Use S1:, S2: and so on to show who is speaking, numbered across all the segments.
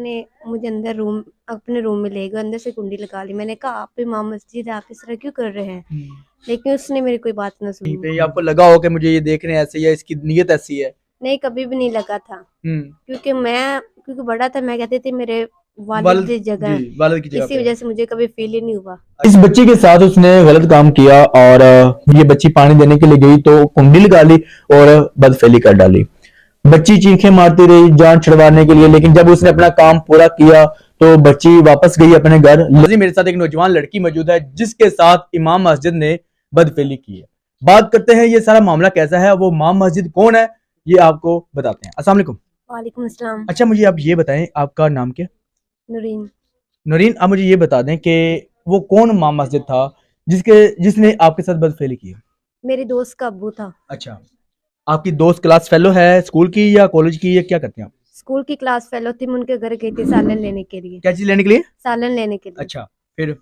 S1: उसने मुझे अंदर रूम अपने रूम में ले गया, अंदर से कुंडी लगा ली। मैंने कहा आप इमाम मस्जिद है, आप इस तरह क्यों कर रहे हैं? लेकिन उसने मेरी कोई बात ना
S2: कहीं
S1: सुनी।
S2: पे आपको लगा हो कि मुझे ये देख रहे हैं ऐसे या इसकी नीयत ऐसी है?
S1: नहीं, कभी भी नहीं लगा था। क्योंकि बड़ा था, मैं कहती थी मेरे वालिद
S2: वालिद,
S1: की जगह
S2: जी,
S1: है।
S2: वालिद की जगह
S1: इसी
S2: पे है।
S1: वजह से मुझे कभी फील ही नहीं हुआ।
S2: इस बच्ची के साथ उसने गलत काम किया और ये बच्ची पानी देने के लिए गई तो कुंडी लगा ली और बदफेली कर डाली। बच्ची चीखें मारती रही जान छुड़वाने के लिए, लेकिन जब उसने अपना काम पूरा किया तो बच्ची वापस गई अपने घर। मेरे साथ एक नौजवान लड़की मौजूद है जिसके साथ इमाम मस्जिद ने बदफेली की है। बात करते हैं ये सारा मामला कैसा है, वो इमाम मस्जिद कौन है, ये आपको बताते हैं। अस्सलाम वालेकुम।
S1: वालेकुम अस्सलाम।
S2: अच्छा, मुझे आप ये बताएं, आपका नाम क्या?
S1: नूरीन।
S2: नौरीन, आप मुझे ये बता दें कि वो कौन इमाम मस्जिद था जिसने आपके साथ बदफेली की है?
S1: मेरे दोस्त का अब्बू था।
S2: अच्छा, आपकी दोस्त क्लास फेलो है स्कूल की या कॉलेज की, या क्या करते हैं आप?
S1: स्कूल की क्लास फेलो थी, मैं उनके घर गई थी सालन लेने के लिए।
S2: क्या चीज लेने के लिए?
S1: सालन लेने के लिए।
S2: अच्छा, फिर?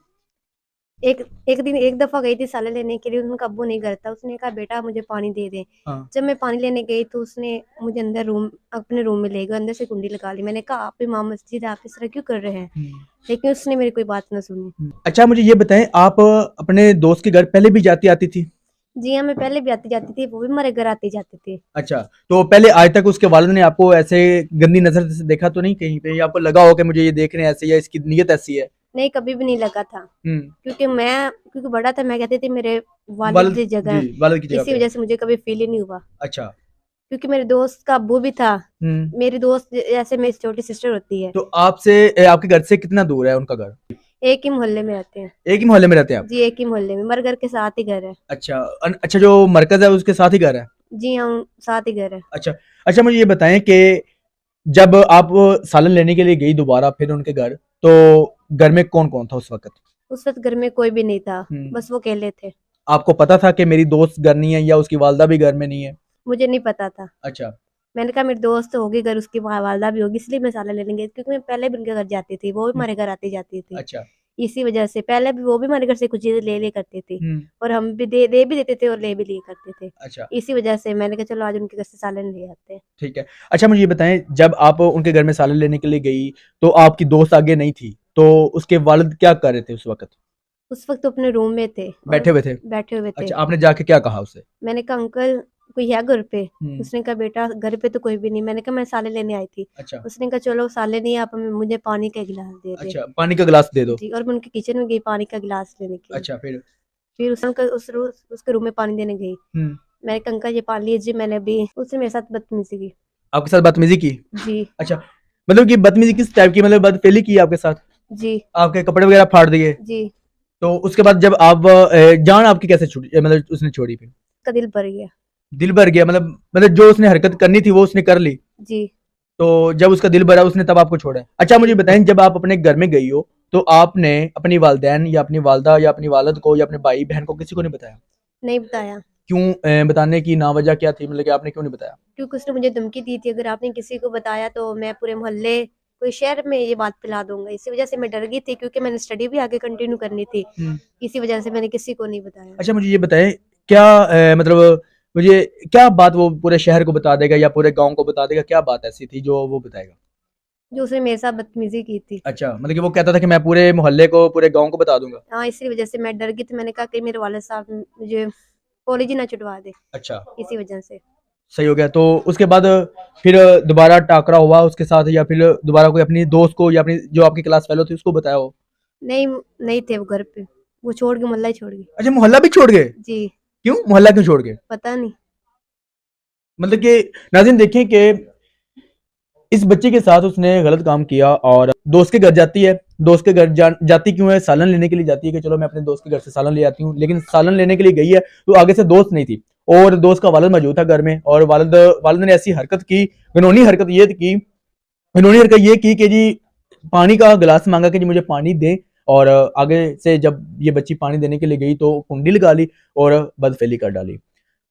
S1: एक एक दफा गई थी सालन लेने के लिए, उनका अब्बू नहीं घर था। उसने कहा बेटा मुझे पानी दे दे।
S2: हाँ।
S1: जब मैं पानी लेने गई तो उसने मुझे अंदर रूम अपने रूम में ले गया, अंदर से कुंडी लगा ली। मैंने कहा आप इमाम मस्जिद है, आप इस तरह क्यों कर रहे हैं? लेकिन उसने मेरी कोई बात ना सुनी।
S2: अच्छा, मुझे ये बताएं, आप अपने दोस्त के घर पहले भी जाती आती थी?
S1: जी हाँ, मैं पहले भी आती जाती थी, वो भी हमारे घर आती जाती थी।
S2: अच्छा, तो पहले आज तक उसके वालिद ने आपको ऐसे गंदी नजर से देखा तो नहीं कहीं पे, या आपको लगा हो कि मुझे ये देख रहे हैं ऐसे या इसकी नीयत ऐसी है?
S1: नहीं, कभी भी नहीं लगा था।
S2: हम्म।
S1: क्योंकि बड़ा था, मैं कहती थी मेरे वालिद
S2: वालिद,
S1: की जगह
S2: जी,
S1: है।
S2: वालिद की जगह
S1: इसी
S2: पे है।
S1: वजह से मुझे कभी फील ही नहीं हुआ।
S2: अच्छा।
S1: क्योंकि मेरे दोस्त का अब्बू भी था।
S2: हम्म।
S1: मेरी दोस्त जैसे मेरी छोटी सिस्टर होती है।
S2: तो आपसे आपके घर से कितना दूर है उनका घर?
S1: एक ही मोहल्ले में रहते हैं।
S2: एक ही मोहल्ले में रहते हैं आप?
S1: जी, एक ही मोहल्ले में, हमारे घर के साथ ही घर है।
S2: अच्छा, अच्छा, जो मरकज है उसके साथ ही घर है?
S1: जी हाँ, साथ ही घर है।
S2: अच्छा। अच्छा, मुझे ये बताएं कि जब आप सालन लेने के लिए गई दोबारा फिर उनके घर, तो घर में कौन कौन था उस वक्त?
S1: उस वक्त घर में कोई भी नहीं था।
S2: हम्म।
S1: बस वो अकेले थे।
S2: आपको पता था कि मेरी दोस्त घर नहीं है या उसकी वालदा भी घर में नहीं है?
S1: मुझे नहीं पता था।
S2: अच्छा।
S1: मैंने कहा मेरी दोस्त होगी घर, उसकी वालदा भी होगी, इसलिए मैं साला ले लेंगे। क्योंकि मैं पहले भी उनके घर जाती थी, वो भी
S2: हम्म।
S1: हमारे घर आती जाती थी।
S2: अच्छा।
S1: इसी वजह से पहले भी वो भी हमारे घर से कुछ चीजें ले ले करते थे।
S2: हम्म।
S1: और हम भी दे भी देते थे और ले भी लिए करते थे।
S2: अच्छा।
S1: इसी वजह से मैंने कहा चलो आज उनके घर से सालन ले आते हैं।
S2: ठीक है। अच्छा, मुझे ये बताएं, जब आप उनके घर में सालन लेने के लिए गई तो आपकी दोस्त आगे नहीं थी, तो उसके वालिद क्या कर रहे थे उस वक्त?
S1: उस वक्त तो अपने रूम में थे और
S2: बैठे हुए थे?
S1: बैठे हुए थे।
S2: अच्छा, आपने जाके क्या कहा उसे?
S1: मैंने कहा अंकल कोई है घर पे?
S2: हम्म।
S1: उसने कहा बेटा घर पे तो कोई भी नहीं। मैंने कहा मैं साले लेने आई थी।
S2: अच्छा।
S1: उसने कहा चलो साले नहीं, आप मुझे पानी का गिलास दे दे।
S2: अच्छा, पानी का गिलास दे दो।
S1: जी, और मैं उनके किचन में गई पानी का गिलास लेने के लिए।
S2: अच्छा, फिर?
S1: फिर उसके रूम में पानी देने गई।
S2: हम्म।
S1: मैंने कहा अंकल ये पानी लीजिए। मैंने भी उसने मेरे साथ बदतमीजी की।
S2: आपके साथ बदतमीजी की?
S1: जी।
S2: अच्छा, मतलब कि बदतमीजी किस टाइप की, मतलब बदफेली की आपके साथ?
S1: जी।
S2: आपके कपड़े वगैरह फाड़ दिए?
S1: जी।
S2: तो उसके बाद जब आप जान आपकी कैसे छूटी, मतलब उसने छोड़ी फिर?
S1: का दिल भर गया।
S2: दिल भर गया, मतलब जो उसने हरकत करनी थी वो उसने कर ली,
S1: जी।
S2: तो जब उसका दिल भरा उसने तब आपको छोड़ा? अच्छा, मुझे बताएं, जब आप अपने घर में गई हो तो आपने अपनी वालदैन या अपनी वालदा या अपनी वालद को या अपने भाई बहन को किसी को नहीं बताया?
S1: नहीं बताया।
S2: क्यों? बताने की ना वजह क्या थी, मतलब कि आपने क्यों नहीं बताया?
S1: क्योंकि उसने मुझे धमकी दी थी अगर आपने किसी को बताया तो मैं पूरे मोहल्ले कोई शहर में ये बात फैला दूंगा। इसी वजह से मैं डर गई थी, क्योंकि मैंने स्टडी भी आगे कंटिन्यू करनी थी। इसी वजह से मैंने किसी को नहीं बताया।
S2: अच्छा, मुझे ये बताएं, क्या मतलब मुझे क्या बात वो पूरे शहर को बता देगा या पूरे गांव को बता देगा, क्या बात ऐसी थी जो वो बताएगा?
S1: जो उसने मेरे साथ बदतमीजी की थी।
S2: अच्छा, मतलब कि वो कहता था कि मैं पूरे मोहल्ले को पूरे गांव को बता दूंगा?
S1: हाँ, इसी वजह से मैं डर गई थी। मैंने कहा कि मेरे वाले साहब मुझे कॉलेज ही ना छुड़वा दे।
S2: अच्छा,
S1: इसी वजह से।
S2: सही हो गया। तो उसके बाद फिर दोबारा टाकरा हुआ उसके साथ, या फिर दोबारा कोई अपनी दोस्त को या अपनी जो आपकी क्लास फेलो थी उसको बताया हो?
S1: नहीं, नहीं थे वो घर पे। वो छोड़ के मोहल्ला ही छोड़ गई।
S2: अच्छा, मोहल्ला भी छोड़ गए?
S1: जी।
S2: क्यों मोहल्ला क्यों छोड़ गए?
S1: पता नहीं।
S2: मतलब कि नाज़रीन देखें कि इस बच्चे के साथ उसने गलत काम किया और दोस्त के घर जाती है। दोस्त के घर जाती क्यों है? सालन लेने के लिए जाती है कि चलो मैं अपने दोस्त के घर से सालन ले आती हूँ, लेकिन सालन लेने के लिए गई है तो आगे से दोस्त नहीं थी और दोस्त का वालिद मौजूद था घर में, और वालिद ने ऐसी हरकत की, घिनौनी हरकत ये की कि जी पानी का गिलास मांगा कि जी मुझे पानी दे, और आगे से जब ये बच्ची पानी देने के लिए गई तो कुंडी लगा ली और बदफेली कर डाली।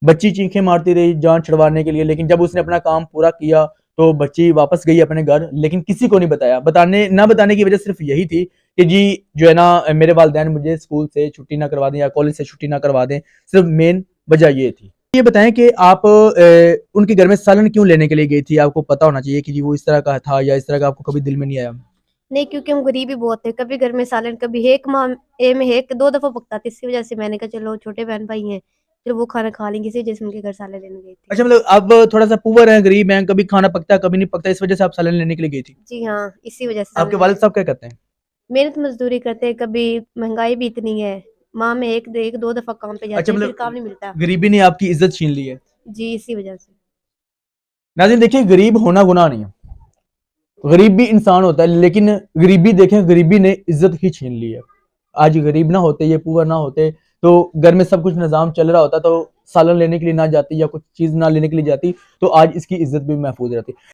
S2: बच्ची चीखें मारती रही जान छुड़वाने के लिए, लेकिन जब उसने अपना काम पूरा किया तो बच्ची वापस गई अपने घर, लेकिन किसी को नहीं बताया। बताने की वजह सिर्फ यही थी कि जी जो है ना मेरे वालिदैन मुझे स्कूल से छुट्टी ना करवा दें या कॉलेज से छुट्टी ना करवा दें, सिर्फ मेन वजह ये थी। ये बताएं कि आप उनके घर में सालन क्यों लेने के लिए गई थी? आपको पता होना चाहिए कि जी वो इस तरह का था, या इस तरह का आपको कभी दिल में नहीं आया?
S1: नहीं, क्योंकि हम गरीब ही बहुत थे, कभी घर में सालन कभी एक माह में एक दो दफा पकता था, इसी वजह से मैंने कहा चलो छोटे बहन भाई हैं, चलो वो खाना खा लेंगे, इसी वजह से उनके घर सालन लेने गई थी।
S2: अच्छा, मतलब अब थोड़ा सा पुअर है, गरीब हैं, कभी खाना पकता है कभी नहीं पकता, इस वजह से आप सालन लेने के लिए गई थी?
S1: जी हाँ, इसी वजह से सालन
S2: आपके
S1: लेने
S2: वालिद साहब क्या करते हैं?
S1: मेहनत मजदूरी करते हैं, कभी महंगाई भी इतनी है, माह में एक दो दफा काम पे जाते
S2: अच्छा,
S1: हैं, फिर
S2: मतलब
S1: काम नहीं मिलता।
S2: गरीबी ने आपकी इज्जत छीन ली है।
S1: जी, इसी वजह से।
S2: नाज़रीन देखिए, गरीब होना गुनाह नहीं है, गरीब भी इंसान होता है, लेकिन गरीबी देखें, गरीबी ने इज्जत ही छीन ली है। आज गरीब ना होते, ये पुअर ना होते, तो घर में सब कुछ निजाम चल रहा होता, तो सालन लेने के लिए ना जाती या कुछ चीज ना लेने के लिए जाती, तो आज इसकी इज्जत भी महफूज रहती।